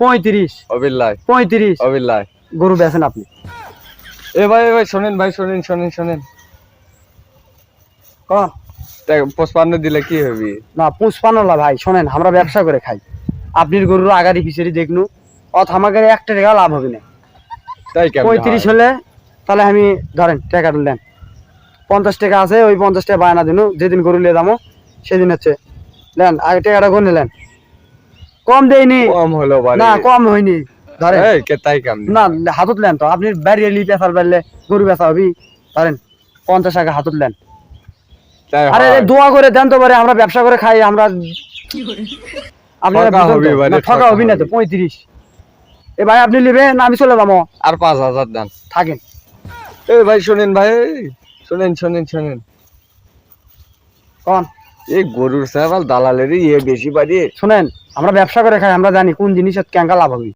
35 অবিল্লাহ 35 অবিল্লাহ। গরু বেচেন আপনি। এ ভাই শোনেন ভাই, শোনেন কোন 55 দিলে কি হবে? না 55 না ভাই, শোনেন আমরা ব্যবসা করে খাই, আপনার গরুর আগারি পিছারি দেখনু, আমাকে 1 টাকা লাভ হবে না। তাই কেমন 35 হলে তাহলে আমি ধরেন টাকাটা দেন, 50 টাকা আছে, ওই 50 টাকা বায়না দিনু, যেদিন গরু লিয়ে যাবো সেদিন হচ্ছে নেন, আগে টাকাটা গুনে নেন। কম দেয়নি কম হলো না, বাড়ি? কম হয়নি ধরেন। এই কে তাই কেমন? না হাতত লেন তো, আপনি বাইরে এলি পেশাল পারলে গরু বেচা হবি, ধরেন 50 টাকা হাতত লেন। তাই আরে হয়? দোয়া করে দেন তো, পারে আমরা ব্যবসা করে খাই আমরা, আপনারা ঠকা বুঝেন হবি তো? বাড়ি, না ঠকা ঠকা হবি না তো। হবি। 35 এ ভাই আপনি নেবেন না আমি চলে যাবো? আর 5000 দেন। থাকেন। এ ভাই শোনেন ভাই, শোনেন। কোন এই গরুর ছাগল দালালেরই বেশি বাড়ি। শুনেন, আমরা ব্যবসা করে খাই, আমরা জানি কোন জিনিসের কেঙ্কা লাভ হবে।